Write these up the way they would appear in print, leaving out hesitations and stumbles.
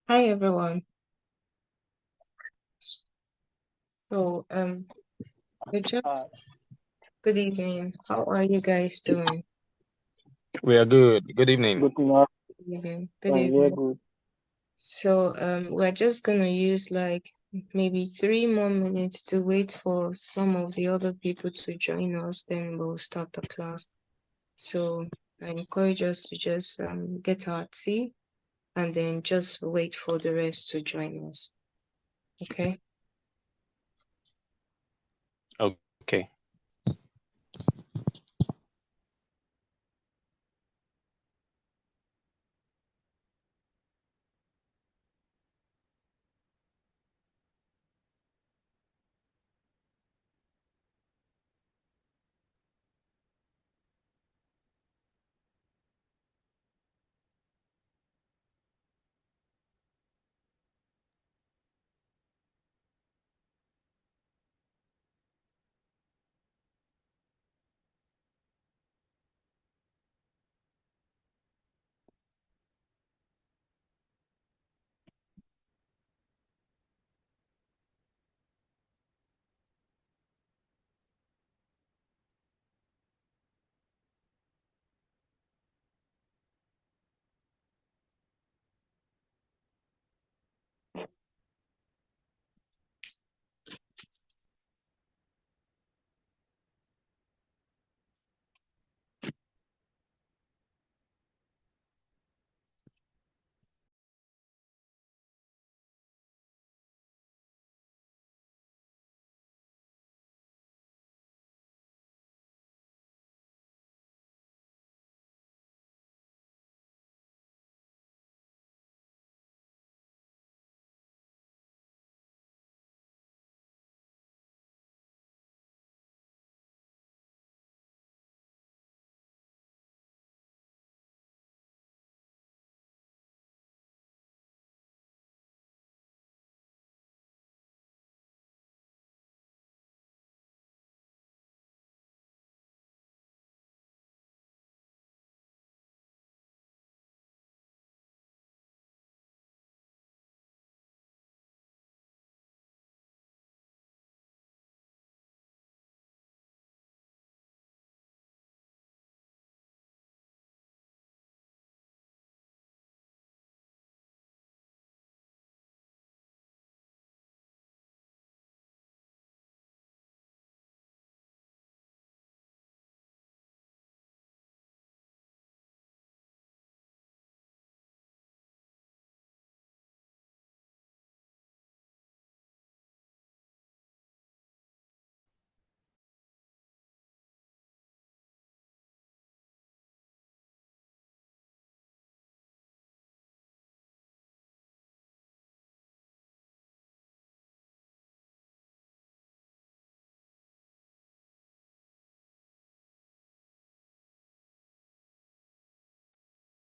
Hi everyone. So we Uh, just good evening. How are you guys doing? We are good. Good evening. Good enough. Good evening. Good Very evening. good. So we're just gonna use like maybe 3 more minutes to wait for some of the other people to join us, then we'll start the class. So I encourage us to just get our tea and then just wait for the rest to join us. Okay? Okay.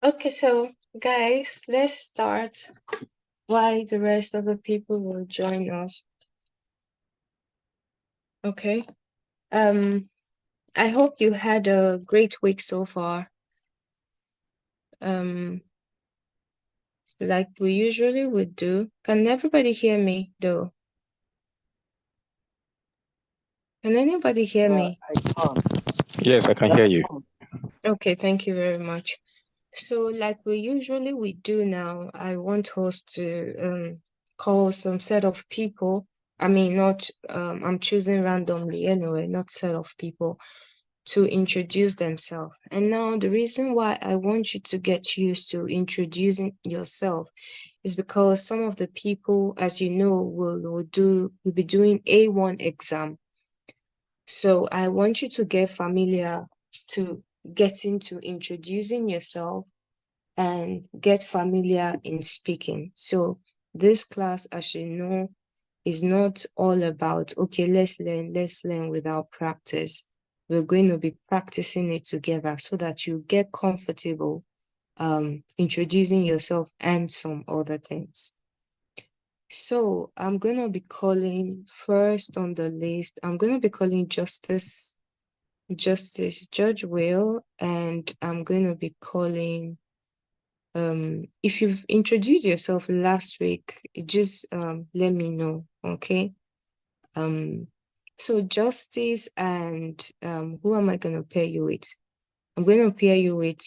Okay, so guys, let's start while the rest of the people will join us. Okay. Um, I hope you had a great week so far. Um, like we usually would do. Can everybody hear me though? Can anybody hear me? I can't. Yes, I can Yeah, hear I you. can't. Okay, thank you very much. So like we usually we do now, I want us to call some set of people. I mean, not I'm choosing randomly anyway, not set of people to introduce themselves. And now the reason why I want you to get used to introducing yourself is because some of the people, as you know, will be doing A1 exam. So I want you to get familiar to getting to introducing yourself and get familiar in speaking. So this class, as you know, is not all about, okay, let's learn without practice. We're going to be practicing it together so that you get comfortable introducing yourself and some other things. So I'm going to be calling first on the list. I'm going to be calling Justice Judge Will, and I'm going to be calling if you've introduced yourself last week, just let me know, okay? So Justice and who am I gonna pair you with? I'm gonna pair you with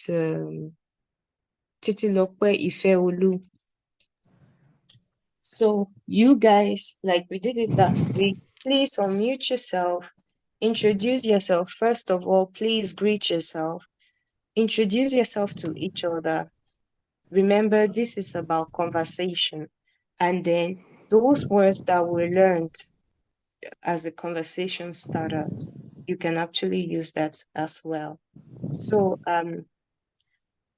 Titilope Ifeolu. So you guys, like we did it last week, please unmute yourself, introduce yourself. First of all, please greet yourself, introduce yourself to each other. Remember, this is about conversation. And then those words that we learned as a conversation starters, you can actually use that as well. So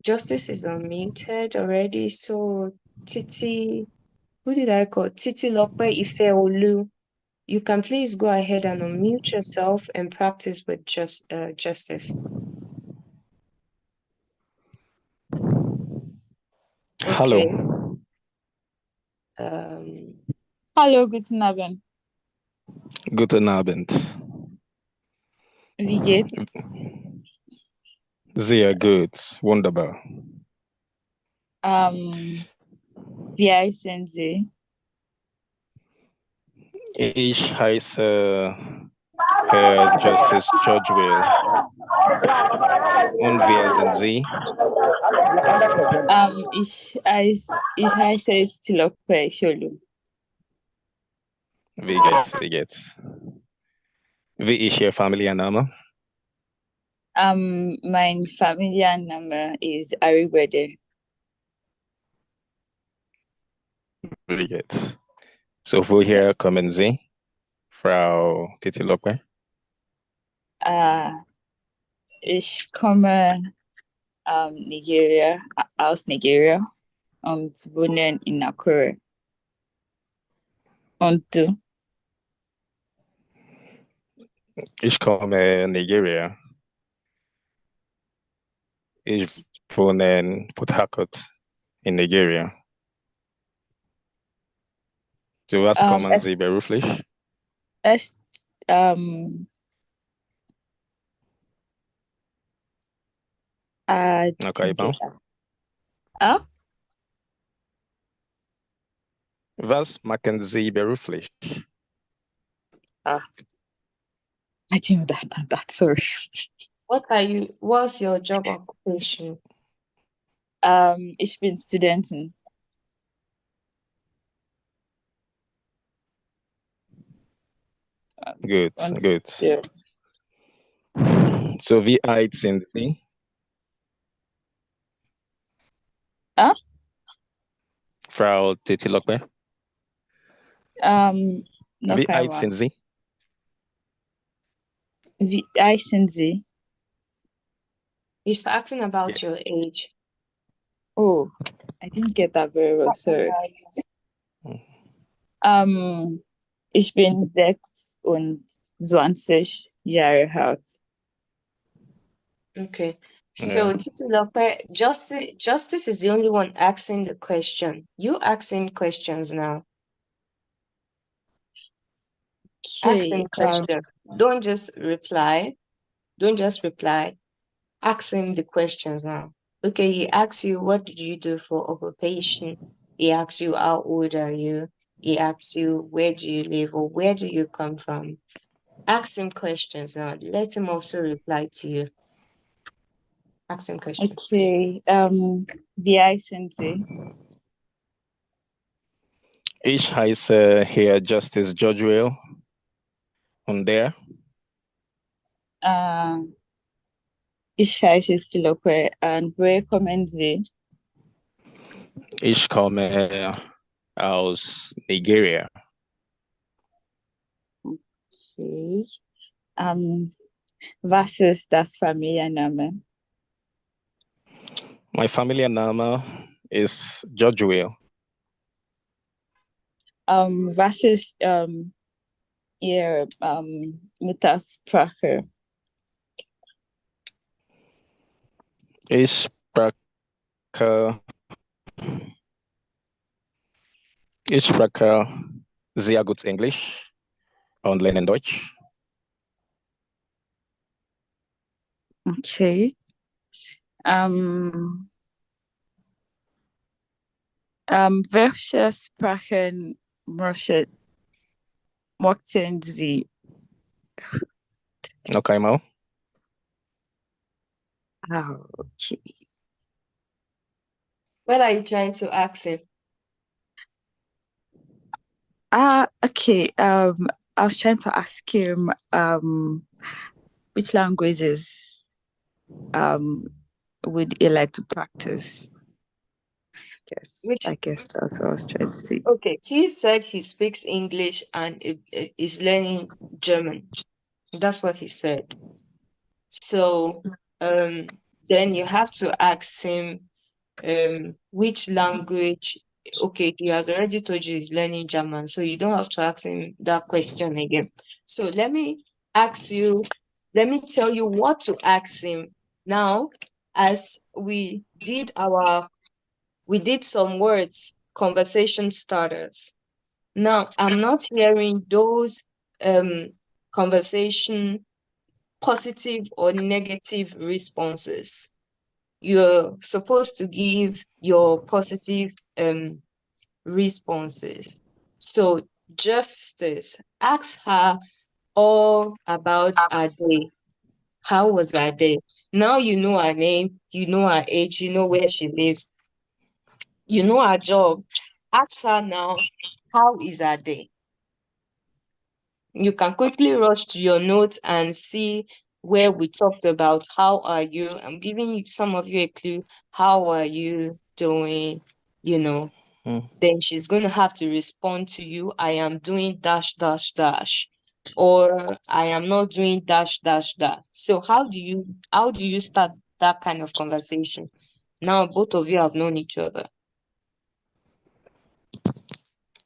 Justice is unmuted already. So Titi, who did I call? Titilope Ifeolu. You can please go ahead and unmute yourself and practice with Justice. Okay. Hello. Hallo, guten Abend. Guten Abend. Wie geht's? Sehr gut. Wunderbar. Wie heißen Sie? Ich heiße Herr Justice George Will. Und wer sind Sie? Ich heiße Titilope Ifeolu. Wie geht's? Wie geht's? Wie ist Ihr Familienname? Mein Familienname ist Ariwede. Wie geht's? So, woher kommen Sie, Frau Titilope? Ich komme aus Nigeria und wohne in Nakuru. Und du? Ich komme Nigeria. Ich wohne in Port Harcourt in Nigeria. Zu was kommen Sie beruflich? Okay, bom. Was machen Sie beruflich? I didn't understand that, sorry. What's your job occupation? Ich bin Studentin. Good, good. Yeah. So, wie alt sind Sie? Frau Titilope? Wie alt sind Sie? Wie alt sind Sie? He's asking about your age. Oh, I didn't get that very well, sorry. Ich bin 26 Jahre alt. Okay. So Titilope, Justice is the only one asking the question. You asking questions now. Okay. Asking question. Don't just reply. Don't just reply. Ask him the questions now. Okay, he asks you, what did you do for occupation? He asks you, how old are you? He asks you, where do you live or where do you come from? Ask him questions now. Let him also reply to you. Ask him questions. Okay. Wie heißen Sie? Ich heiße Herr Justice George Will. Und der? Ich heiße Titilope. Und woher kommen Sie? Ich komme aus Nigeria. Okay. Was ist das Familienname? My Familienname is George Will. Was ist Ihr Muttersprache? Ich spreche sehr gut Englisch und lerne Deutsch. Okay. Welche Sprachen mochten Sie? Okay, Mo. Okay. What are you trying to ask him? Okay. I was trying to ask him which languages would he like to practice? Which I guess that's what I was trying to say. Okay, he said he speaks English and is learning German. That's what he said. So then you have to ask him which language. Okay, he has already told you he's learning German, so you don't have to ask him that question again. So let me tell you what to ask him now, as we did some words, conversation starters. Now, I'm not hearing those conversation positive or negative responses. You're supposed to give your positive responses. So, Justice, ask her all about her day. How was her day? Now you know her name, you know her age, you know where she lives, you know her job. Ask her now, how is her day? You can quickly rush to your notes and see where we talked about how are you. I'm giving you some of you a clue. How are you doing? You know, then she's going to have to respond to you. I am doing dash dash dash, or I am not doing dash dash dash. So how do you start that kind of conversation? Now both of you have known each other.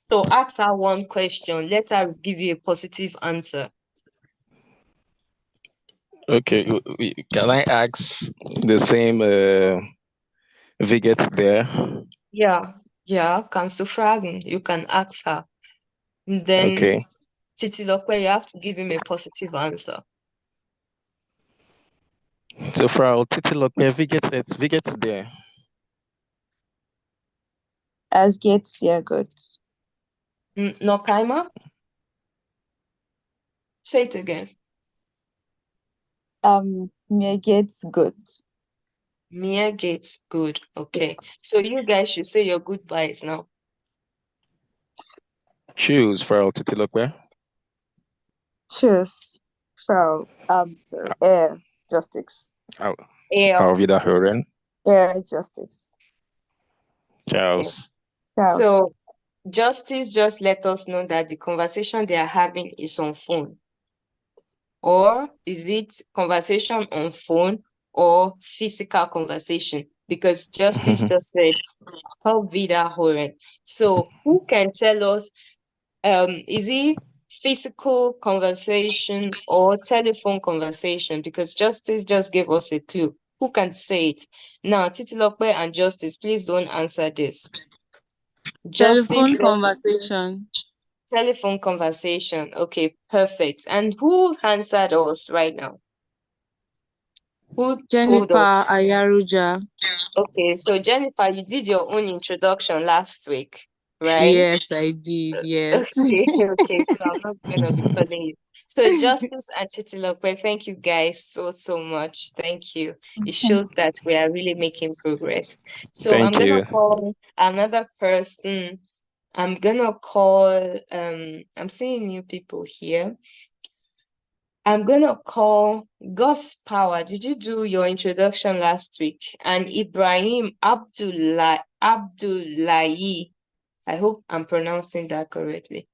So ask her one question. Let her give you a positive answer. Okay, can I ask the same Viget there? Ja, kannst du fragen. You can ask her. And then Okay. Titilope, you have to give him a positive answer. So Frau Titilope, wie geht's dir? Es geht sehr gut. Noch einmal? Say it again. Mir geht's gut. Mir geht's good. Okay. So you guys should say your goodbyes now. Choose Frau Titilope. Tschüss, Frau Justice. Auf Yeah. Wiederhören. Justice. Ciao. Okay. So Justice just let us know that the conversation they are having is on phone. Or is it conversation on phone or physical conversation? Because Justice just said, "How vida horen." So who can tell us, is it physical conversation or telephone conversation? Because Justice just gave us a clue. Who can say it? Now, Titilope and Justice, please don't answer this. Telephone conversation. Telephone conversation. Okay, perfect. And who answered us right now? Who told us? Jennifer Ayaruja. Okay, so Jennifer, you did your own introduction last week, right? Yes, I did. Yes. Okay, so I'm not gonna be calling you. So Justice and Titilope, thank you guys so much. Thank you. It shows that we are really making progress. So Thank I'm gonna you. call another person. I'm gonna call I'm seeing new people here. I'm gonna call Gus Power. Did you do your introduction last week? And Ibrahim Abdullahi. I hope I'm pronouncing that correctly.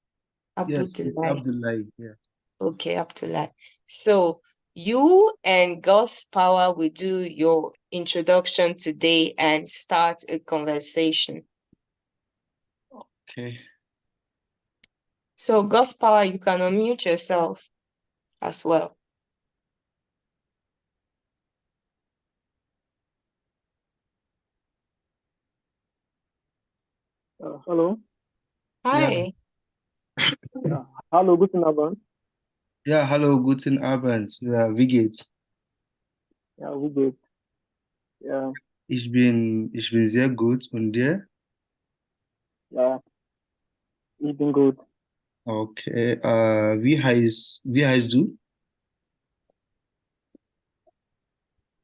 Yes, it's Abdullahi. Yeah. Okay, Abdullahi. So you and Gus Power will do your introduction today and start a conversation. Okay. So Gus Power, you can unmute yourself as well. Hallo. Hi. Ja. Hallo, guten Abend. Ja, hallo, guten Abend. Ja, wie geht's? Ja, wie geht's? Ja, Ich bin sehr gut. Und dir? Ja, ich bin gut. Okay. Wie heißt du?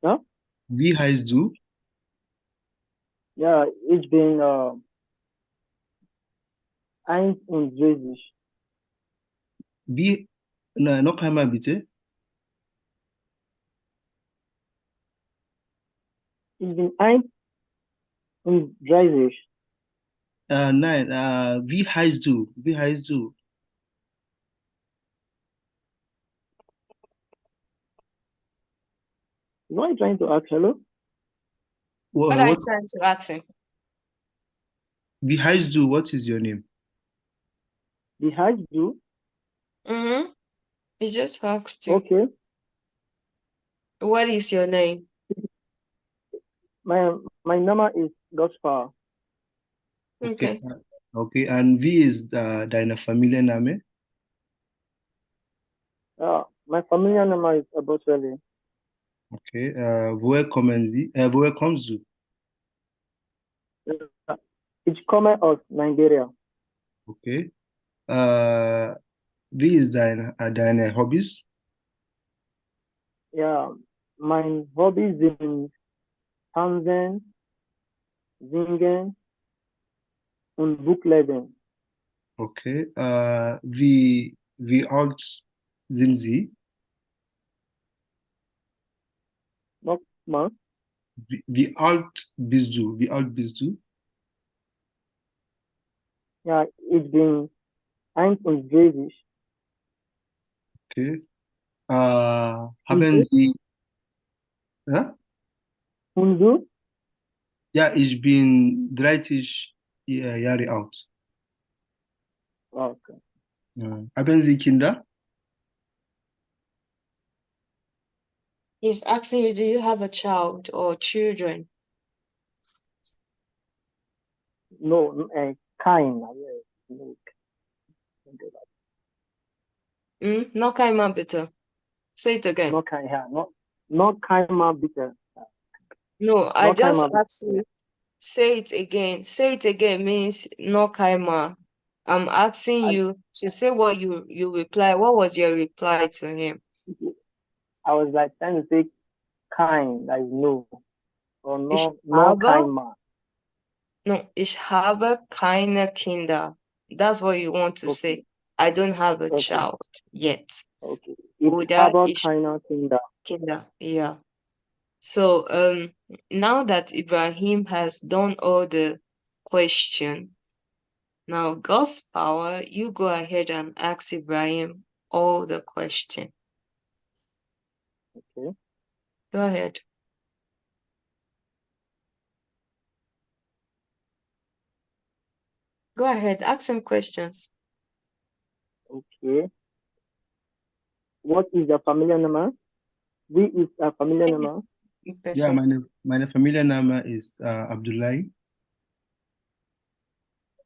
Ja, Wie heißt du? ja, ich bin 31. Wie, noch einmal bitte. Ich bin 31. Nein, wie heißt du? Wie heißt du? Why are you trying to ask? Hello? What are you What, trying to ask him? wie heißt du? What is your name? Wie heißt du? Mm-hmm. He just asked you, Okay. what is your name? My Name is Gaspar. Okay. Okay. Okay. And wie ist deine Familienname? My Familienname ist Aboswele. Okay. Woher kommst du? Ich komme aus Nigeria. Okay. Äh, wie ist deine Hobbys? Ja, mein Hobby sind Tanzen, Singen und Buchlesen. Okay. Wie alt sind Sie? Nochmal. Wie alt bist du? Wie alt bist du? Ja, ich bin 31. Okay. Und Haben du? Sie, ja? Und du? Ja, ich bin 30 Jahre alt. Okay. Ja. Haben Sie Kinder? He's asking you, do you have a child or children? No, kein. No, No Kaima bitte. Say it again. no kein, ja. No kein mal bitte. No, I No kein just mal asked you, say it again. Say it again means no Kaima. I'm asking I, you to say what you reply. What was your reply to him? I was like trying to say kein, like no. Or Ich no habe, kein mal. no, ich habe keine Kinder. That's what you want to Okay, say. I don't have a okay, child yet. okay. Ich Oder habe ich keine Kinder. Kinder. Yeah. So now that Ibrahim has done all the question, now God's power, you go ahead and ask Ibrahim all the question. Okay. Go ahead. Go ahead, ask him questions. Okay. What is the Familienname? Wie ist der Familienname? Ja, Perfect. meine Familienname ist Abdullahi.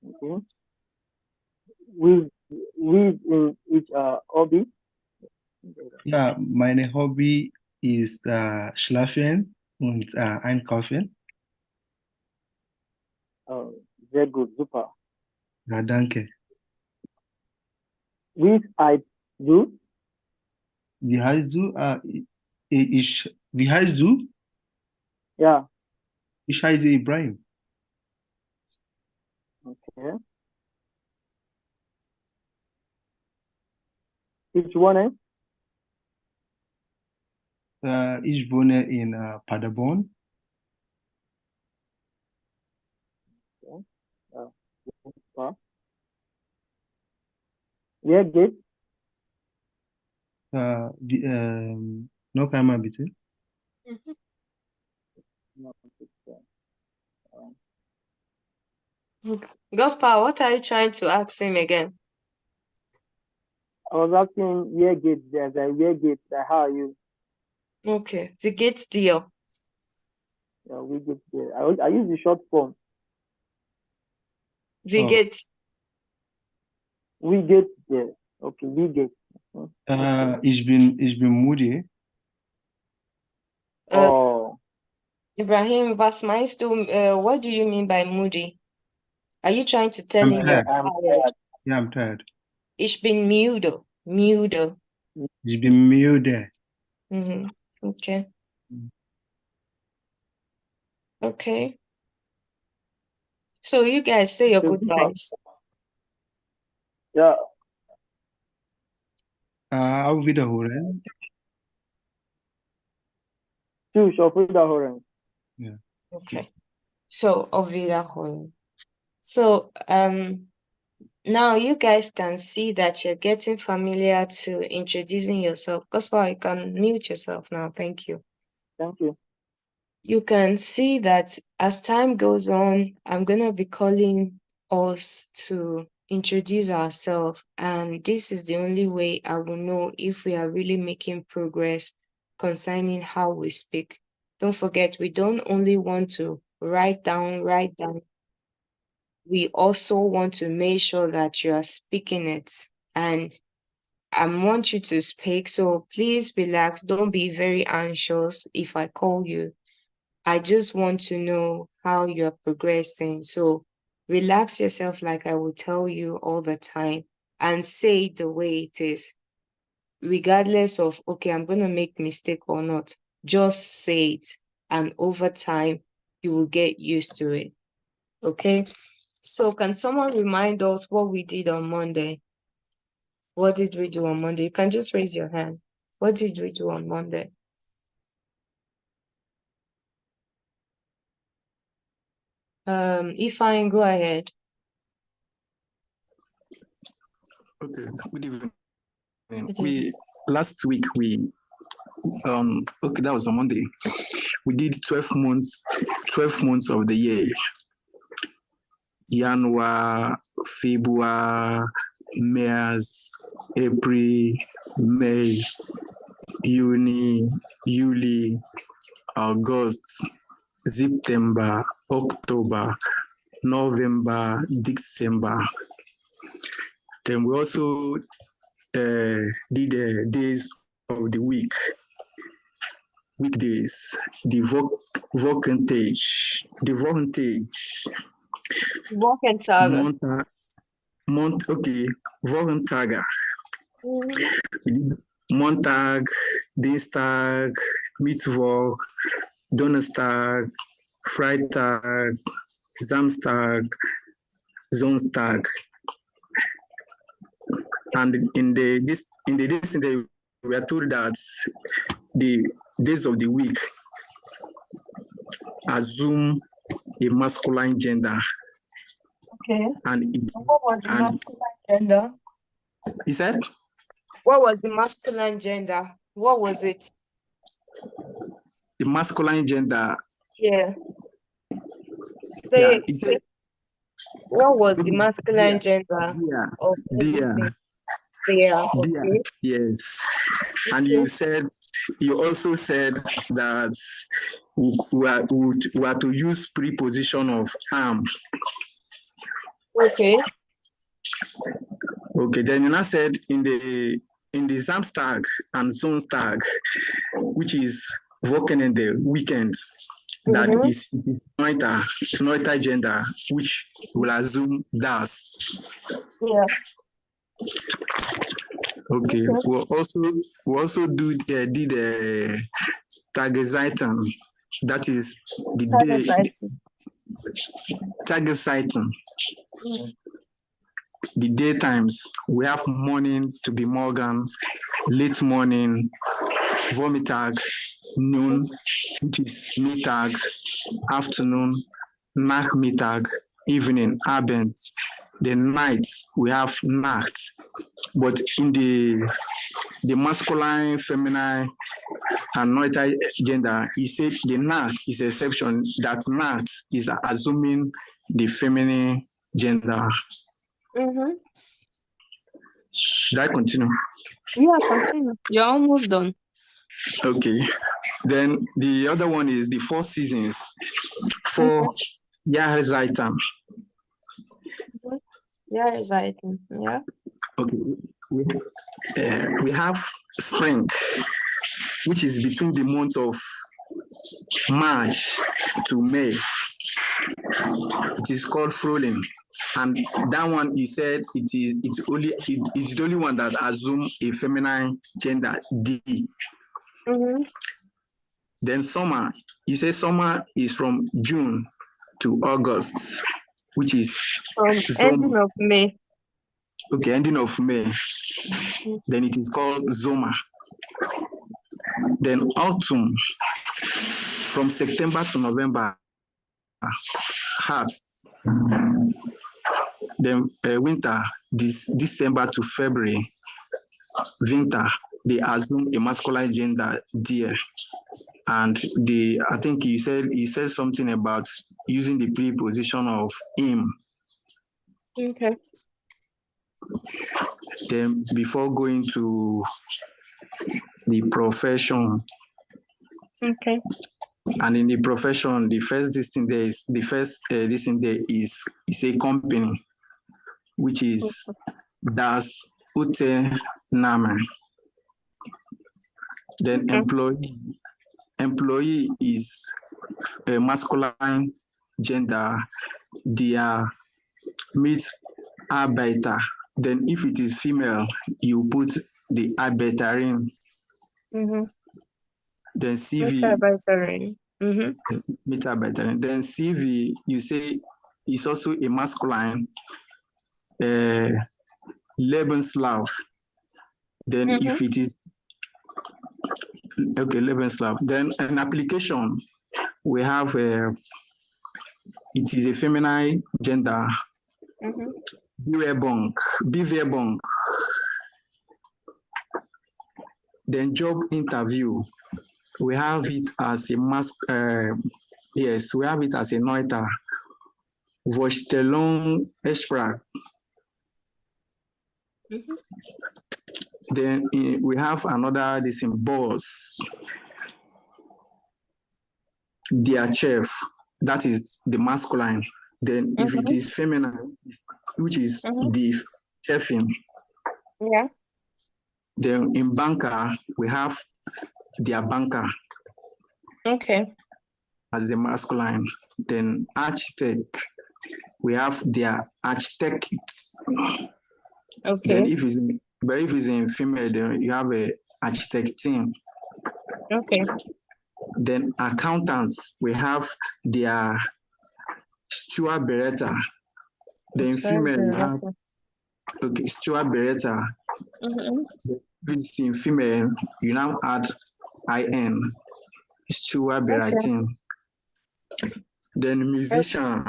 Okay. With in each hobby? Ja, meine Hobby ist Schlafen und Einkaufen. Sehr gut, super. Ja, danke. With I do? Wie heißt du? Wie heißt du? Ja, Ich heiße Ibrahim. okay. Ich wohne? Ich wohne in Paderborn. Okay. Ja, super. Wer geht? Noch einmal bitte. Mhm. No, it's, Gospel, what are you trying to ask him again? I was asking where geht? There's a where geht. How are you? Okay, we get deal. Yeah, we get there. I use the short form. We Oh, get We get there. Okay, we get. Okay. ich bin müde. uh, Oh, Ibrahim, was meinst du, what do you mean by moody? Are you trying to tell I'm him you're tired. I'm tired? tired. Yeah, I'm tired. Ich bin müde. Müde. You've been muted. Okay. Okay. So you guys say your So, goodbyes. yeah, Auf Wiederholen. tschüss, auf Wiederhören. Yeah. Okay. So auf Wiederhören. So now you guys can see that you're getting familiar to introducing yourself. Kaspar, you can mute yourself now. Thank you. Thank you. You can see that as time goes on, I'm going to be calling us to introduce ourselves. And this is the only way I will know if we are really making progress concerning how we speak. Don't forget, we don't only want to write down. We also want to make sure that you are speaking it. And I want you to speak. So please relax. Don't be very anxious if I call you. I just want to know how you're progressing. So relax yourself, like I will tell you all the time, and say it the way it is, regardless of, okay, I'm going to make mistake or not. Just say it. And over time, you will get used to it. Okay. So can someone remind us what we did on Monday? What did we do on Monday? You can just raise your hand. What did we do on Monday? Ifeanyi, go ahead. Okay, good evening. Good Last week okay, that was on Monday. We did 12 months of the year. January, February, March, April, May, June, July, August, September, October, November, December. Then we also did days of the week, weekdays, the Wochentags, Wochentaga. okay, Wochentaga. We did Montag, Dienstag, Mittwoch, Donnerstag, Freitag, Samstag, Sonntag. And in the we are told that the days of the week assume a masculine gender. Okay. And what was the masculine gender? He said? What was the masculine gender? What was it? The masculine gender. Yeah. Say, what was the masculine gender of everything? Okay. Yes. And you also said that we are to use preposition of am. Okay. Okay, then you now said in the Samstag and Sonntag, which is Wochenende, weekend, that is Neuter gender, which will assume das. Yeah. Okay. We also did Tageszeiten. That is the day. Tageszeiten. The daytimes. We have morning to be Morgan, late morning, Vormittag, noon, which is Mittag, afternoon, Nachmittag, evening, Abend. The night, we have Nacht. But in the masculine, feminine, and Neuter gender, he said the Nacht is an exception, that Nacht is assuming the feminine gender. Should I continue? Yeah, continue. You're almost done. Okay. Then the other one is the 4 seasons. 4 Jahreszeiten. Jahreszeiten, yeah. Okay. We have spring, which is between the months of March to May. It is called Frühling. And that one, he said it's the only one that assumes a feminine gender, D. Mm-hmm. Then summer, you say summer is from June to August, which is Ending of May. Okay, ending of May. Then it is called Zoma. Then autumn, from September to November, harvest. Then winter, December to February, winter. They assume a masculine gender there. And I think you said something about using the preposition of him. Okay. Then before going to the profession. Okay. And in the profession, the first thing there is a company, which is Das Ute Name. Then employee is a masculine gender. They are Mitarbeiter. Then if it is female, you put the Arbeiterin. Mm-hmm. Then CV. Mitarbeiterin. Mm-hmm. Mitarbeiterin. Then CV, you say is also a masculine. Lebenslauf. Then if it is Lebenslauf. Then an application, we have it is a feminine gender. Bewerbung. Then job interview, we have it as a we have it as a Neuter. Vorstellungsgespräch. Then we have another boss. Their chef, that is the masculine. Then if it is feminine, which is the chefing. Yeah. Then in banker, we have their banker. Okay. As the masculine. Then architect, we have their architects. Okay. Then if it's in female, then you have a architect team. Okay. Then accountants, we have their Stuart Beretta. Then female, you have Stuart Beretta. If it's in female, you now add IN, Stuart Beretta. Then musician,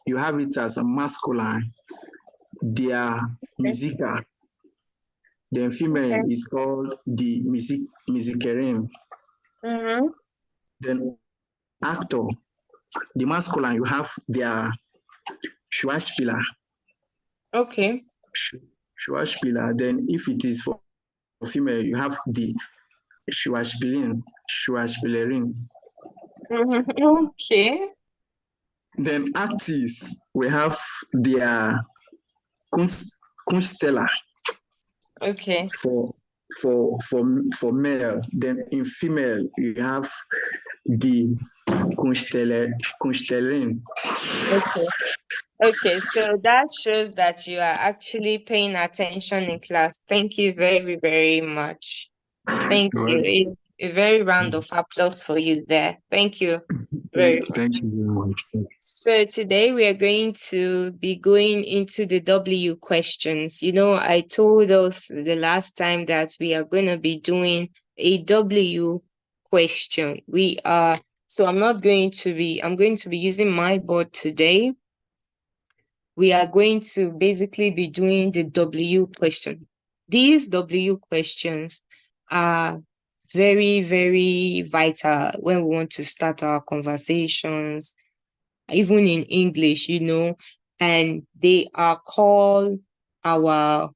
you have it as a masculine. Their musica. Then female is called the musikerin. Then actor, the masculine, you have their Schauspieler. Okay. Schauspieler. Then if it is for female, you have the Schauspielerin. Okay. Then artists, we have their Kunstler. Okay. For male. Then in female, you have the Kunstlerin. Okay, so that shows that you are actually paying attention in class. Thank you very, very much. Thank you. A very round of applause for you there. Thank you very much. Thank you very much. So today we are going to be going into the W questions. You know, I told us the last time that we are going to be doing a W question. I'm going to be using my board today. We are going to basically be doing the W question. These W questions are very, very vital when we want to start our conversations, even in English, and they are called our,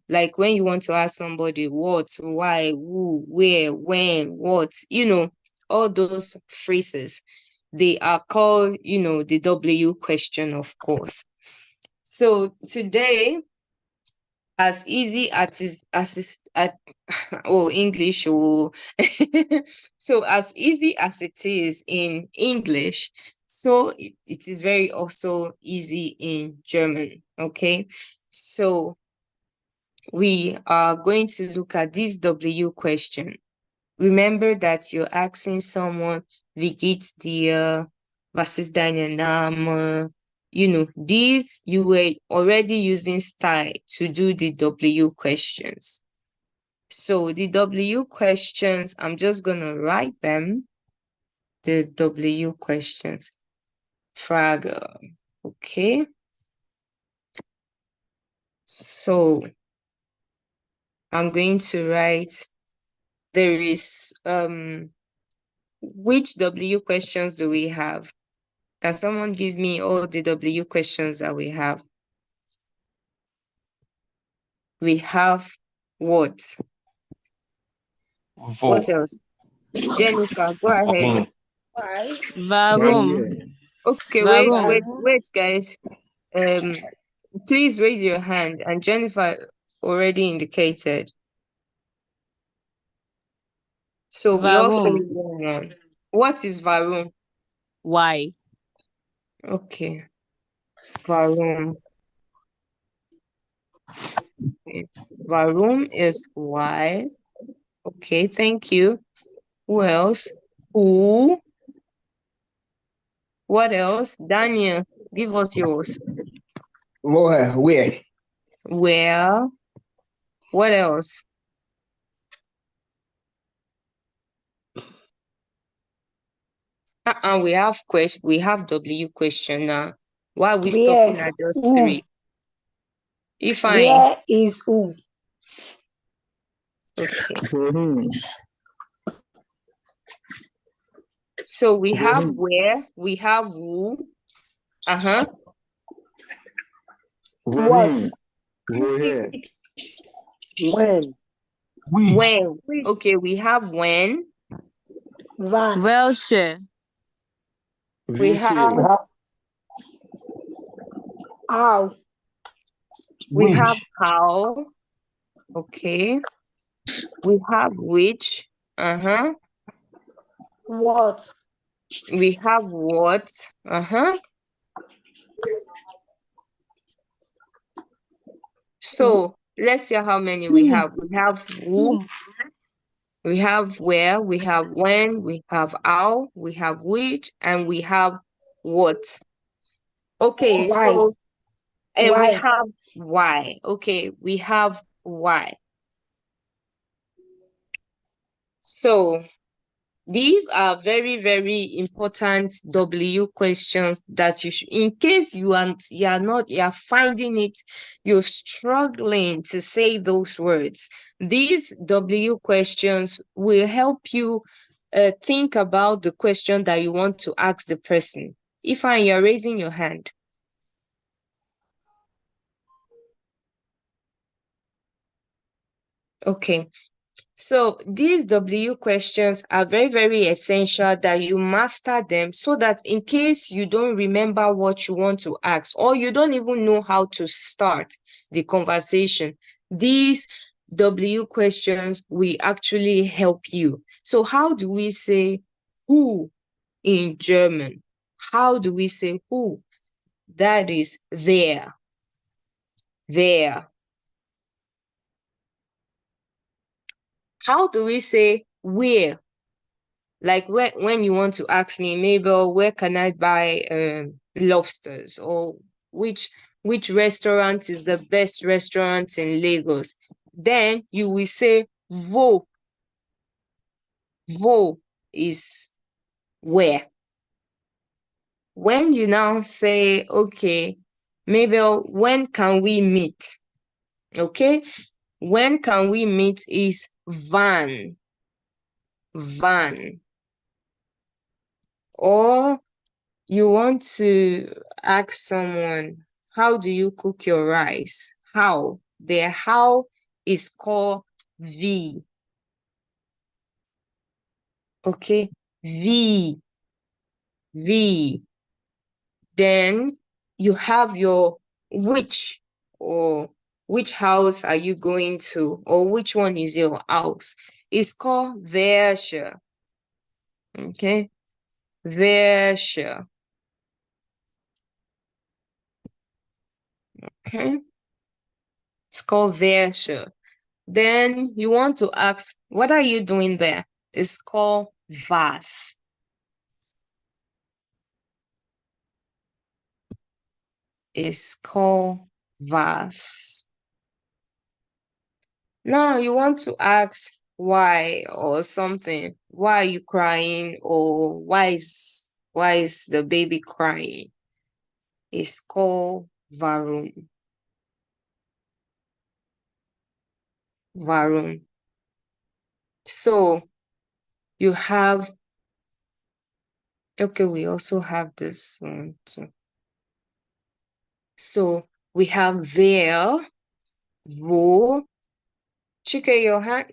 like when you want to ask somebody what, why, who, where, when, what, all those phrases, they are called, the W question, of course. So today, as easy as English. So as easy as it is in English, So it is very also easy in German. Okay, so we are going to look at this W question. Remember that you're asking someone, wie geht's dir? Was ist dein Name? You know, these you were already using style to do the W questions. So the W questions, I'm just going to write them. The W questions. Frage. Okay. So I'm going to write, there is, which W questions do we have? Can someone give me all the W questions that we have? We have what? What else? Jennifer, go ahead. Warum? Okay, Warum? wait, guys. Please raise your hand. And Jennifer already indicated. So we also Warum? one. What is Varum? Why? Okay. Varum. Okay. Varum is why. Okay, thank you. Who else? Who? What else? Daniel, give us yours. Where? Where? What else? We have W question now. Why are we stopping at just three? If Where is who? Okay. For whom? So we For have whom? where, we have who. For What? whom? Where? When? When. Okay, we have when. Van. Welche? We have How? we have how. Okay. We have which. What? We have what. So let's see how many we have. We have who, we have where, we have when, we have how, we have which, and we have what. Okay, Why? so and Why? we have why. Okay, we have why. So these are very, very important W questions that you should, in case you are finding it, you're struggling to say those words. These W questions will help you think about the question that you want to ask the person. Ifan, you're raising your hand. Okay. So these W questions are very, very essential that you master them so that in case you don't remember what you want to ask or you don't even know how to start the conversation, these W questions will actually help you. So how do we say who in German? How do we say who? That is wer. Wer. How do we say where? Like when you want to ask me, Mabel, where can I buy lobsters? Or which restaurant is the best restaurant in Lagos? Then you will say wo. Wo is where. When you now say, okay, Mabel, when can we meet? Okay, when can we meet is wann. Wann. Or you want to ask someone, how do you cook your rice? How? The how is called wie. Okay, wie. Wie. Then you have your which, or which house are you going to, or which one is your house? It's called welche. Okay, welche. Okay. It's called welche. Then you want to ask, what are you doing there? It's called was. It's called was. Now you want to ask why or something. Why are you crying? Or why is the baby crying? It's called warum. Warum. So you have, okay, we also have this one too. So we have wer, wo. Chike, your hand,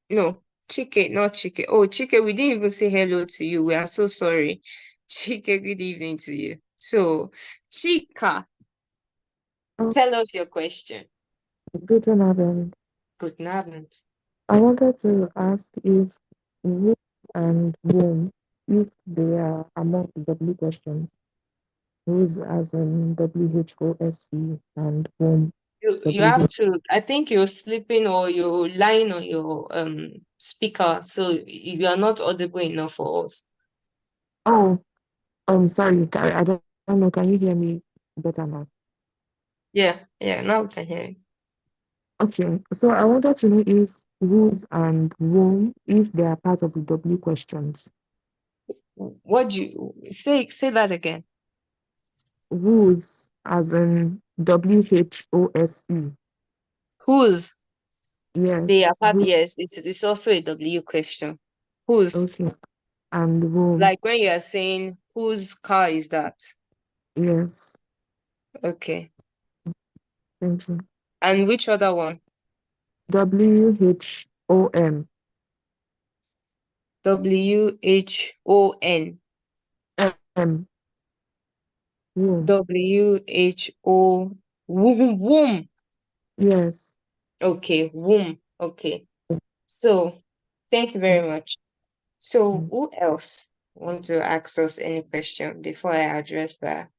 no, Chike, not Chike. Oh, Chike, we didn't even say hello to you. We are so sorry. Chike, good evening to you. So, Chika, tell us your question. Guten Abend. Good Abend. I wanted to ask if who and whom, if they are among the W questions, who's as in WHOSE and whom. You have to, I think you're sleeping or you're lying on your speaker, so you are not audible enough for us. Oh, sorry, I don't know. Can you hear me better now? Yeah, now we can hear you. Okay, so I wanted to know if whose and whom, if they are part of the W questions. What do you say that again? Whose, as in WHOSE. Whose? Yes. They are part, whose, yes, it's also a W question. Whose? okay. And whom. Like when you are saying, whose car is that? Yes. Okay. Thank you. And which other one? WHOM. WHON. M. Womb. WHO. Womb. Yes. Okay, womb. Okay. So, thank you very much. So, who else want to ask us any question before I address that?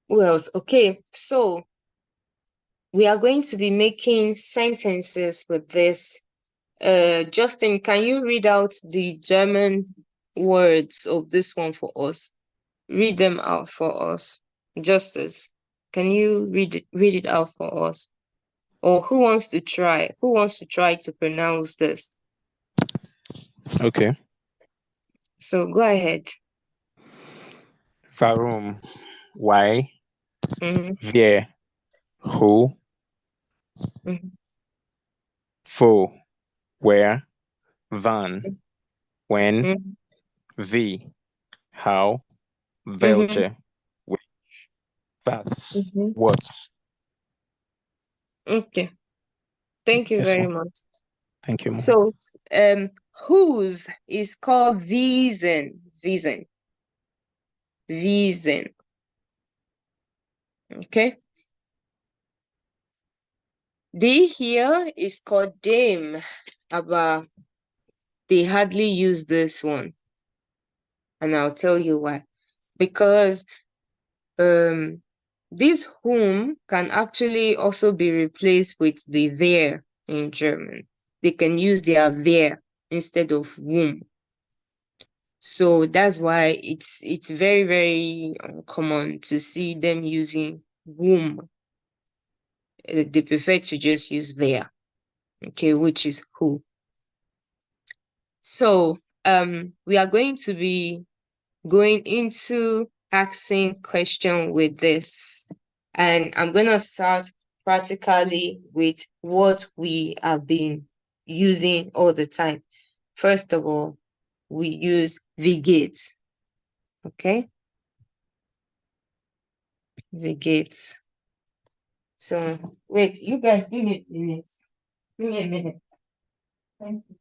Who else? Okay, so we are going to be making sentences with this. Justin, can you read out the German words of this one for us? Read them out for us. Justice, can you read it out for us? Or who wants to try? Who wants to try to pronounce this? Okay. So go ahead. Warum? Why? Mm-hmm. Wer? Who? Mm-hmm. Wo? Where? Wann? When? Mm-hmm. Wie? How? Mm-hmm. Welche? Which? Was? Mm-hmm. What? Okay. Thank you Yes, very ma'am. much. Thank you, ma'am. So, whose is called Wiesen. Wiesen. Okay. The here is called dem, but they hardly use this one. And I'll tell you why. Because this whom can actually also be replaced with the wer in German. They can use their wer instead of whom. So that's why it's very, very uncommon to see them using whom. They prefer to just use wer, okay, which is who. So we are going to be going into asking question with this. And I'm going to start practically with what we have been using all the time. First of all, we use wie geht's. Okay? Wie geht's. So, wait, you guys, give me a minute. Give me a minute. Thank you.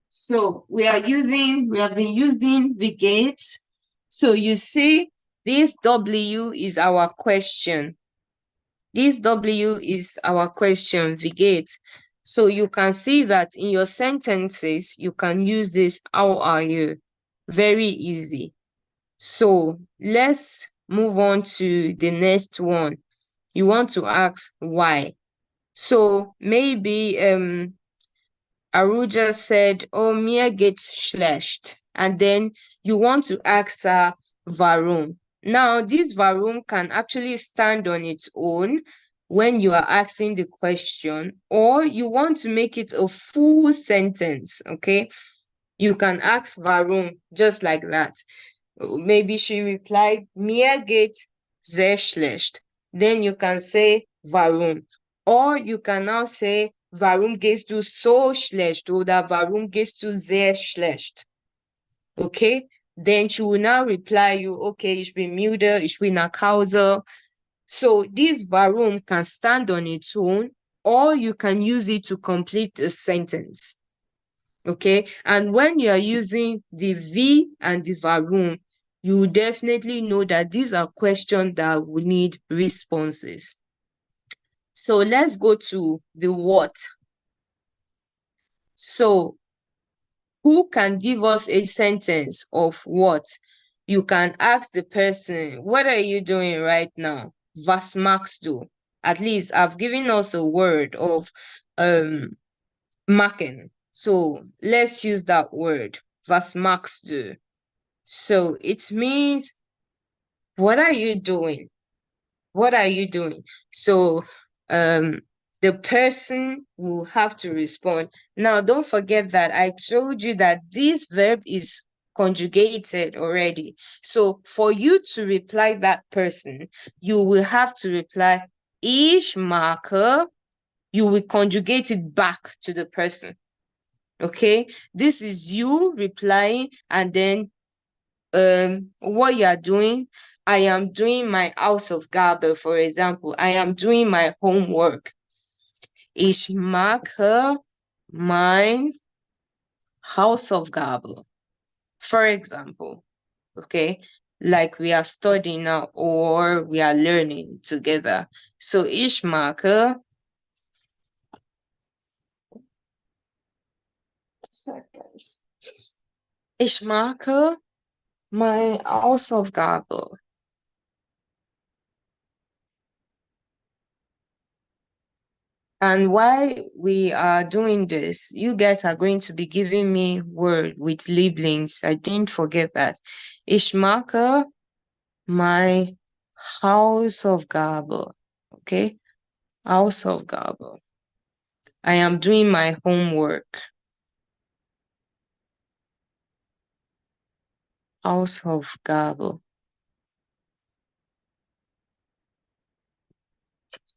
So we have been using wie geht's. So you see, this W is our question. This W is our question, Vigate. So you can see that in your sentences, you can use this, how are you? Very easy. So let's move on to the next one. You want to ask why. So maybe Aruja said, oh, mir geht's schlecht. And then you want to ask her, warum. Now, this warum can actually stand on its own when you are asking the question, or you want to make it a full sentence, okay? You can ask warum just like that. Maybe she replied, mir geht's sehr schlecht. Then you can say warum. Or you can now say, warum gehst du so schlecht? Oder warum gehst du sehr schlecht? Okay? Then she will now reply you, okay, ich bin müde, ich bin nach Hause. So this warum can stand on its own, or you can use it to complete a sentence. Okay? And when you are using the V and the warum, you definitely know that these are questions that will need responses. So let's go to the what. So who can give us a sentence of what? You can ask the person, what are you doing right now? Was machst du? At least I've given us a word of machen. So let's use that word. Was machst du? So it means, what are you doing? What are you doing? So the person will have to respond. Now, don't forget that I told you that this verb is conjugated already. So for you to reply that person, you will have to reply, ich mache. You will conjugate it back to the person. Okay? This is you replying, and then what you are doing. I am doing my Hausaufgabe, for example. I am doing my homework. Ich mache mein Hausaufgabe. For example, okay, like we are studying now or we are learning together. So ich mache seconds. Ich mache mein Hausaufgabe. And while we are doing this, you guys are going to be giving me word with Lieblings. I didn't forget that. Ich mache my Hausaufgabe. Okay? Hausaufgabe. I am doing my homework. Hausaufgabe.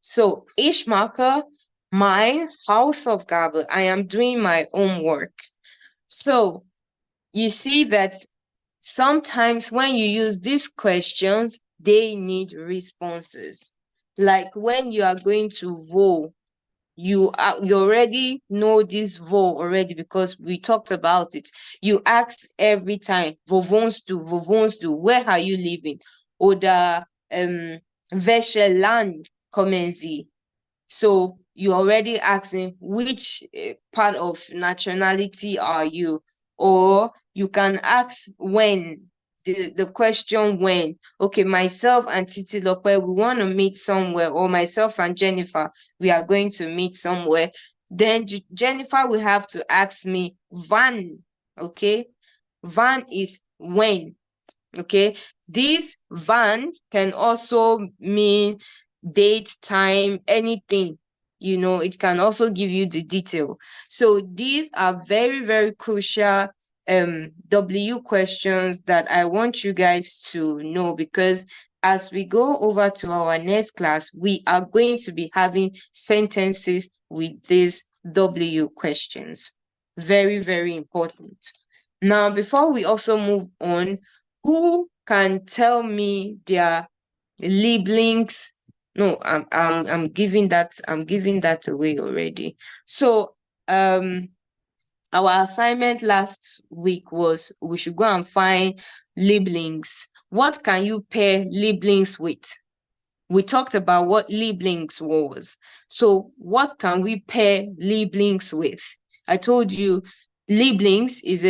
So, ich mache mein Hausaufgabe. I am doing my homework. So, you see that sometimes when you use these questions, they need responses. Like when you are going to vote, you already know this vote already because we talked about it. You ask every time, wo wohnst du, where are you living? Oder welche Land kommen Sie? So you're already asking which part of nationality are you? Or you can ask when, the question when. Okay, myself and Titi Lope, we want to meet somewhere, or myself and Jennifer, we are going to meet somewhere. Then Jennifer will have to ask me, wann, okay? Wann is when, okay? This wann can also mean date, time, anything. You know, it can also give you the detail. So these are very, very crucial W questions that I want you guys to know, because as we go over to our next class, we are going to be having sentences with these W questions. Very, very important. Now, before we also move on, who can tell me their Lieblings? No, I'm giving that away already. So our assignment last week was we should go and find Lieblings. What can you pair Lieblings with? we talked about what Lieblings was. So what can we pair Lieblings with? I told you Lieblings is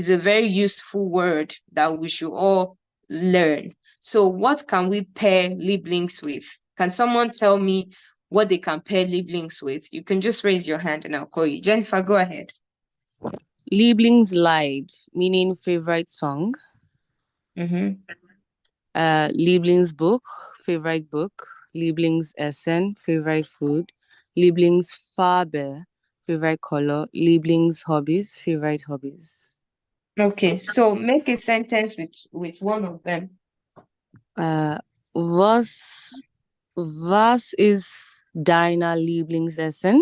a very useful word that we should all learn. So what can we pair Lieblings with? Can someone tell me what they can pair Lieblings with? You can just raise your hand and I'll call you. Jennifer, go ahead. Lieblingslied, meaning favorite song. Lieblingsbuch, favorite book. Lieblingsessen, favorite food. Lieblingsfarbe, favorite color. Lieblingshobbies, favorite hobbies. Okay, so make a sentence with one of them. Was ist deiner Lieblingsessen?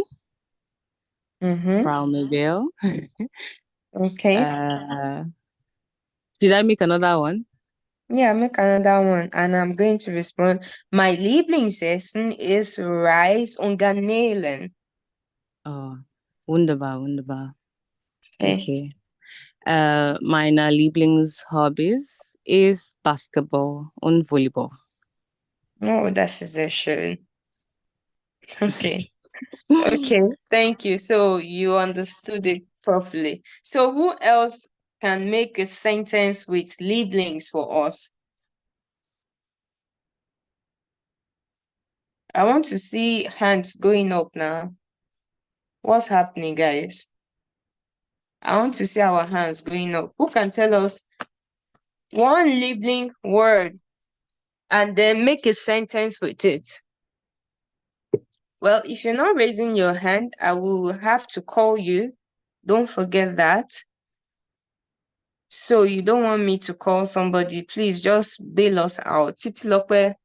Frau Mabel. Okay. Did I make another one? Yeah, make another one. And I'm going to respond. My Lieblingsessen is Reis und Garnelen. Oh, wunderbar, wunderbar. Okay. Meine Lieblingshobbys ist Basketball und Volleyball. Oh, das ist sehr schön. Okay. Okay, thank you. So you understood it properly. So who else can make a sentence with Lieblings for us? I want to see hands going up now. What's happening, guys? I want to see our hands going up. Who can tell us one Liebling word and then make a sentence with it? Well, if you're not raising your hand, I will have to call you. Don't forget that. So you don't want me to call somebody, please just bail us out. Titilope,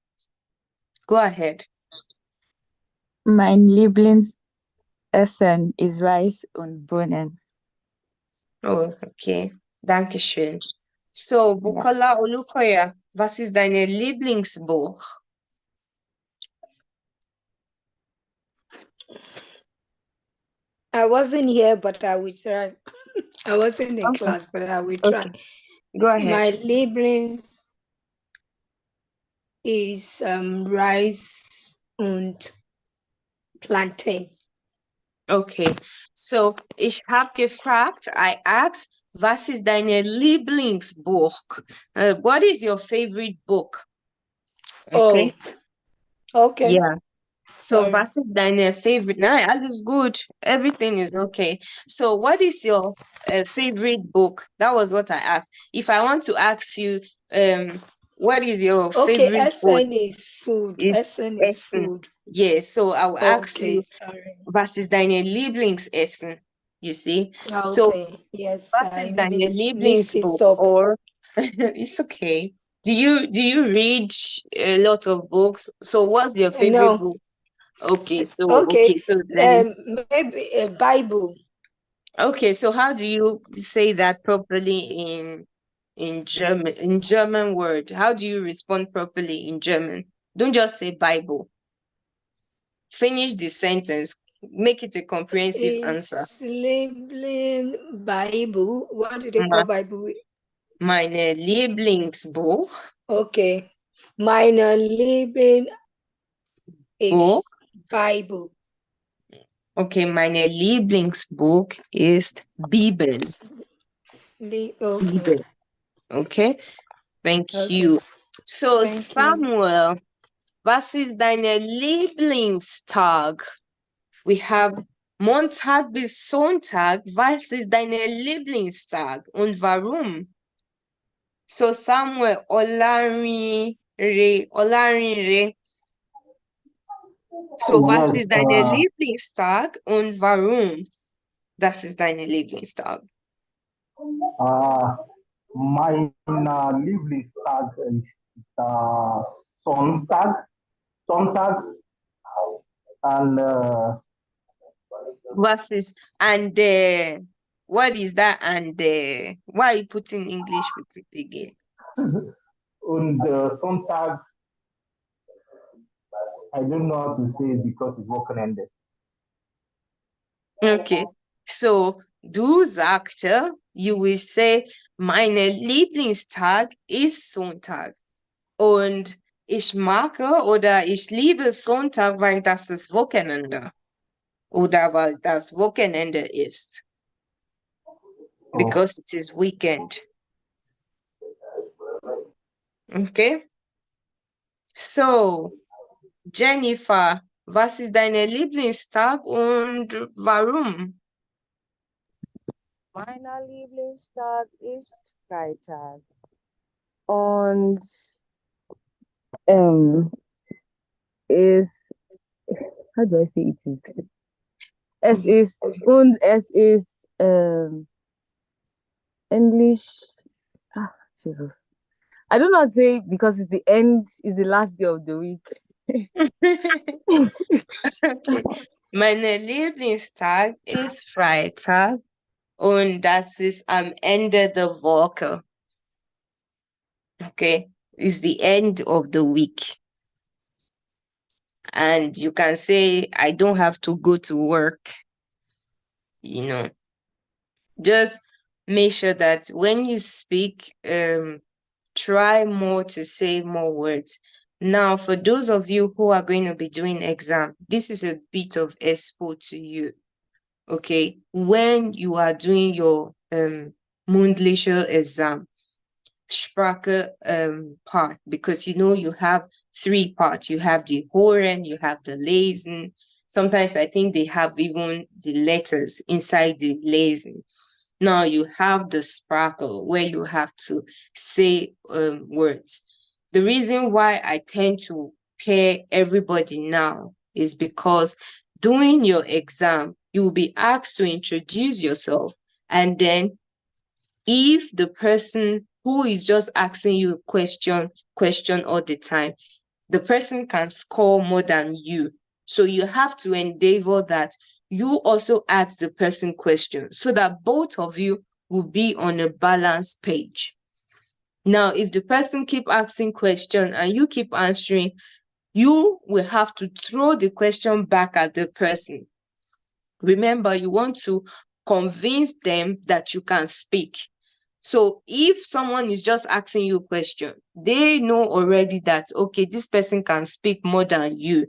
go ahead. Mein Lieblingsessen ist Reis und Bohnen. Oh, okay. Dankeschön. So, Bukola Olukoya, was ist deine Lieblingsbuch? I wasn't here, but I will try. I wasn't in Okay. class, but I will try. Okay. Go ahead. My Lieblings is Rice und Plantain. Okay. So, ich habe gefragt, I asked, was ist deine Lieblingsbuch? What is your favorite book? Okay. Oh, okay. Yeah. So, Sorry. was ist deine favorite? No, alles gut. Everything is okay. So, what is your favorite book? That was what I asked. If I want to ask you, what is your Okay, favorite food? Essen is food. Is Essen is Essen. food. Yeah, so I will ask Okay, you, sorry. was ist deine Lieblingsessen? You see? So, Okay, yes, was I ist deine missed Lieblingsbuch? it up. Or it's okay. Do you read a lot of books? So, what's your favorite No. book? Okay, so Okay, so then maybe a Bible. okay, so how do you say that properly in German word? How do you respond properly in German? Don't just say Bible. Finish the sentence. Make it a comprehensive answer. Is Liebling Bible. What do they call Bible? Meine Lieblingsbuch. Okay. Meine Liebling is Buch. Bible. Okay, meine Lieblingsbuch ist Bibel. Okay. Bibel. Okay, thank Okay. you. So, Thank you. Samuel, was ist deine Lieblingstag? We have Montag bis Sonntag. Was ist deine Lieblingstag und warum? So, Samuel, Olarinre. So, was ist deine Lieblingstag und warum? Das ist deine Lieblingstag. Mein Lieblingstag ist Sonntag. And Was is and what is that and why are you putting English with it again? und Sonntag, I don't know how to say it because it's Wochenende. Okay, so du sagte, you will say, meine Lieblingstag ist Sonntag. Und ich mache oder ich liebe Sonntag, weil das ist Wochenende. Oder weil das Wochenende ist. Because it is weekend. Okay? So, Jennifer, was ist dein Lieblingstag und warum? Meiner Lieblingstag ist Freitag. Und ist, how do I say it? Es ist, und es ist English. Ah, Jesus. I don't know how to say it because it's the end, it's the last day of the week. Okay. Meine Lieblingstag ist Freitag und das ist am Ende der Woche. Okay, it's the end of the week. And you can say, I don't have to go to work. You know, just make sure that when you speak, try more to say more words. Now, for those of you who are going to be doing exam, this is a bit of expo to you. Okay, when you are doing your Mundlische exam, Sprache part, because you know you have 3 parts. You have the Hören, you have the Lesen. Sometimes I think they have even the letters inside the Lesen. Now you have the Sprache where you have to say words. The reason why I tend to pair everybody now is because during your exam, you will be asked to introduce yourself, and then if the person who is just asking you a question all the time, the person can score more than you. So you have to endeavor that you also ask the person questions so that both of you will be on a balanced page. Now, if the person keep asking questions and you keep answering, you will have to throw the question back at the person. Remember, you want to convince them that you can speak. So if someone is just asking you a question, they know already that, okay, this person can speak more than you.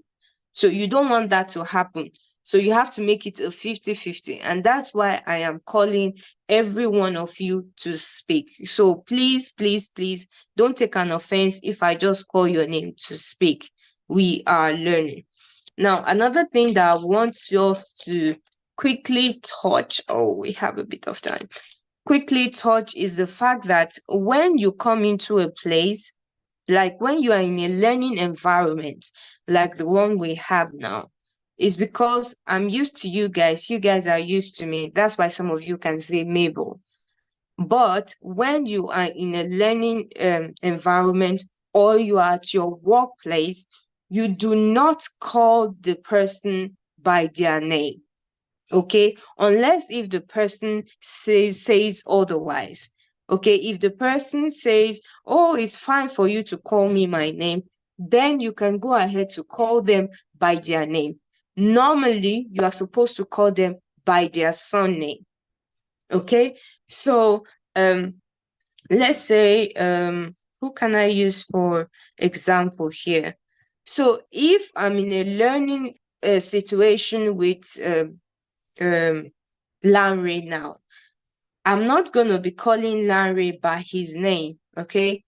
So you don't want that to happen. So you have to make it a 50-50. And that's why I am calling every one of you to speak. So please, please, please don't take an offense if I just call your name to speak. We are learning. Now, another thing that I want us to quickly touch, we have a bit of time, quickly touch is the fact that when you come into a place, like when you are in a learning environment, like the one we have now, is because I'm used to you guys are used to me. That's why some of you can say Mabel. But when you are in a learning environment or you are at your workplace, you do not call the person by their name. Okay, unless if the person says otherwise. Okay, if the person says, oh, it's fine for you to call me my name, then you can go ahead to call them by their name. Normally, you are supposed to call them by their surname. Okay, so let's say, who can I use for example here? So if I'm in a learning situation with Lanre now, I'm not going to be calling Lanre by his name, okay?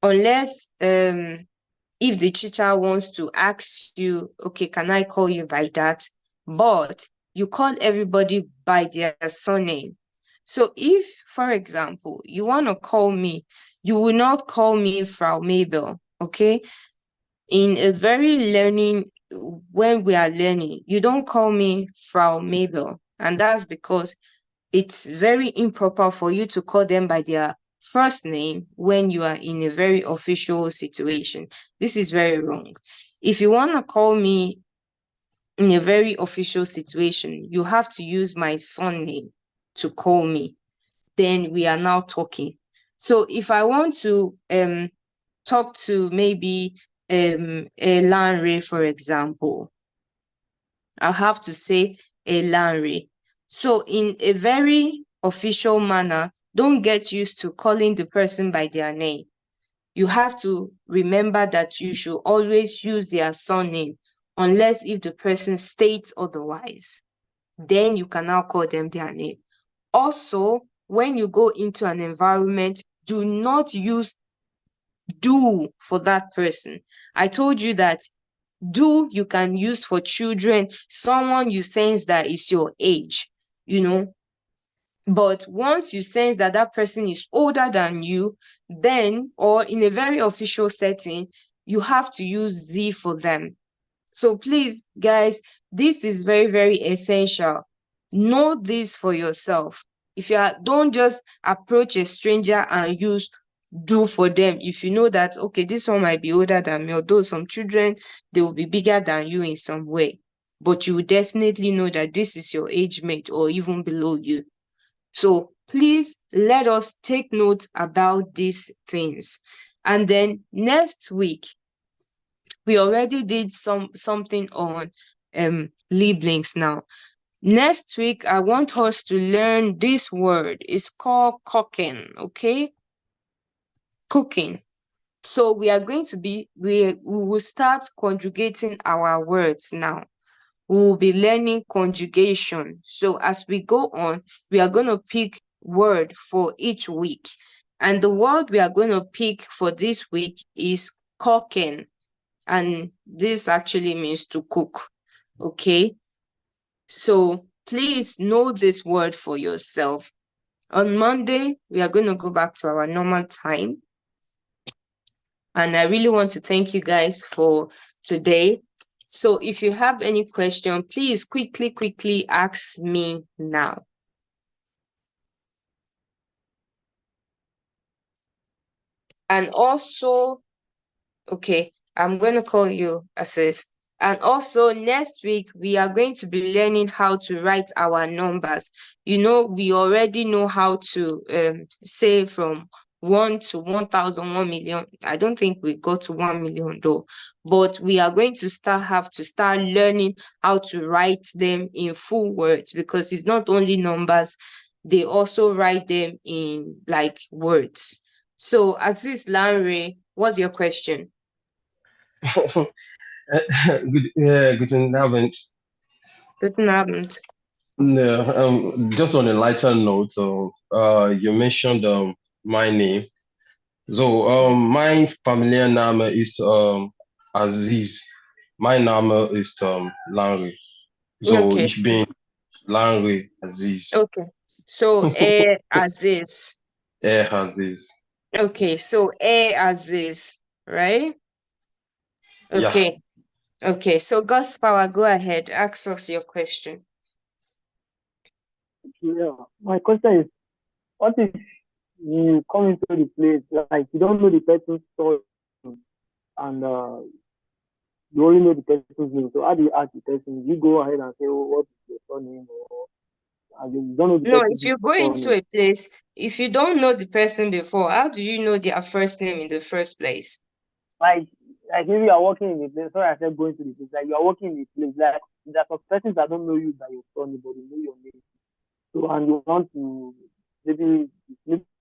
Unless if the teacher wants to ask you, okay, can I call you by that? But you call everybody by their surname. So if, for example, you want to call me, you will not call me Frau Mabel, okay? In a very learning, when we are learning, you don't call me Frau Mabel. And that's because it's very improper for you to call them by their first name when you are in a very official situation. This is very wrong. If you want to call me in a very official situation, you have to use my surname to call me. Then we are now talking. So if I want to talk to maybe Lanre, for example, I'll have to say Lanre. So in a very official manner, don't get used to calling the person by their name. you have to remember that you should always use their surname unless if the person states otherwise. Then you can now call them their name. Also, when you go into an environment, do not use do for that person. I told you that do you can use for children, someone you sense that is your age, you know. But once you sense that that person is older than you, then, or in a very official setting, you have to use Z for them. So please, guys, this is very, very essential. Know this for yourself. If you are, don't just approach a stranger and use do for them. If you know that, okay, this one might be older than me, although some children, they will be bigger than you in some way. But you will definitely know that this is your age mate or even below you. So please let us take note about these things. And then next week, we already did something on Lieblings now. Next week, I want us to learn this word. It's called cooking, okay? Cooking. So we are going to be, we will start conjugating our words now. We will be learning conjugation. So as we go on, we are going to pick word for each week. And the word we are going to pick for this week is cooking. And this actually means to cook. Okay? So please know this word for yourself. On Monday, we are going to go back to our normal time. And I really want to thank you guys for today. So if you have any question, please quickly ask me now. And also, okay, I'm going to call you Assis. And also next week, we are going to be learning how to write our numbers. You know, we already know how to say from 1 to 1,000, 1 million. I don't think we got to 1 million though, but we are going to have to start learning how to write them in full words, because it's not only numbers, they also write them in like words. So Aziz Lanre, what's your question? Guten Abend. Guten Abend. Just on a lighter note, you mentioned my name. So my familiar name is Aziz. My name is Lanre. So Okay. ich bin Lanre Aziz. Okay. So Aziz. Aziz. Okay, so Aziz, right? Okay. Yeah. Okay, so God's power, go ahead. Ask us your question. Yeah, my question is, what if you come into the place, like you don't know the person's story, and you only know the person's name? So how do you ask the person? You go ahead and say, oh, what is your surname? Or you don't know the No, person's if you go into a place, if you don't know the person before, how do you know their first name in the first place? Like if you are working in the place, sorry, I said going to the place, like you are working in the place, like there are some persons that don't know you by your surname, but they know your name. So, and you want to, maybe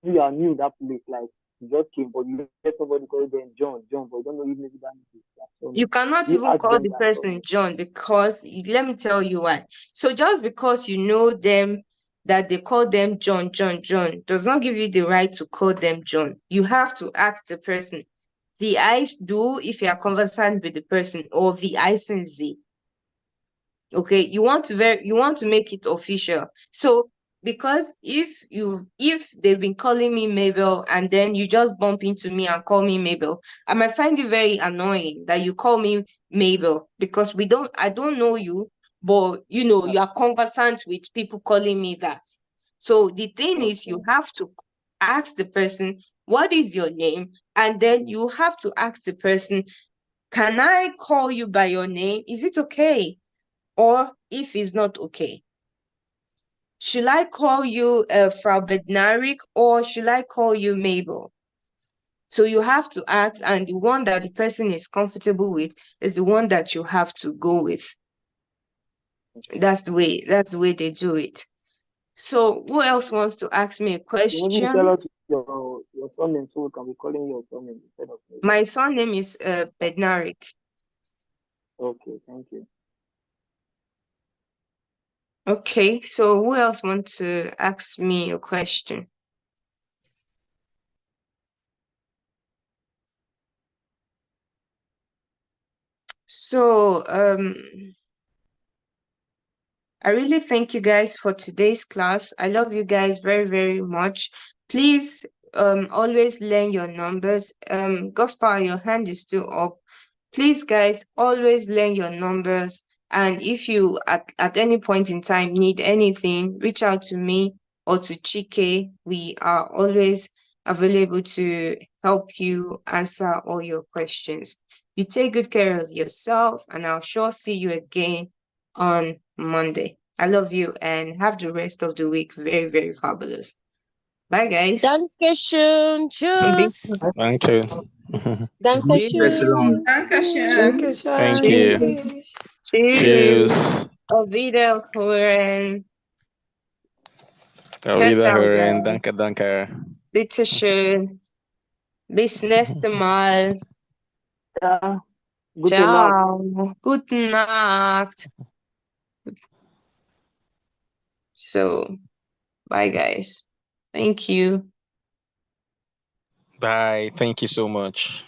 you are new in that place, like you just came, but you let somebody call them John, but you don't know if maybe that is their surname. You cannot You even ask call them the their person surname. John, because let me tell you why. So just because you know them, that they call them John, does not give you the right to call them John. You have to ask the person, wie heißt du, if you are conversant with the person, or wie heißen Sie. Okay, you want to make it official. So because if they've been calling me Mabel and then you just bump into me and call me Mabel, I might find it very annoying that you call me Mabel, because I don't know you, but you know, you are conversant with people calling me that. So the thing is, you have to ask the person, what is your name? And then you have to ask the person, can I call you by your name? Is it okay? Or if it's not okay, should I call you Frau Bednarik, or should I call you Mabel? So you have to ask, and the one that the person is comfortable with is the one that you have to go with. That's the way they do it. So who else wants to ask me a question? You tell us your your surname so we can be calling your surname instead of me. My surname is Bednarik. Okay, thank you. Okay, so who else wants to ask me a question? So, I really thank you guys for today's class. I love you guys very, very much. Please, always learn your numbers. Gospel, your hand is still up. Please, guys, always learn your numbers. And if you, at any point in time, need anything, reach out to me or to Chike. We are always available to help you answer all your questions. You take good care of yourself, and I'll sure see you again on Monday. I love you and have the rest of the week very, very fabulous. Bye, guys. Dankeschön. Tschüss. Thank you. Dankeschön. Dankeschön. Thank you. Tschüss. Cheers. Cheers. Auf Wiederhören. Auf Ciao, ciao, Wiederhören. guys. Danke, danke. Bitteschön. Bis nächste Mal. Ja, gute Nacht. Ciao. Gute Nacht. So, bye, guys. Thank you. Bye. Thank you so much.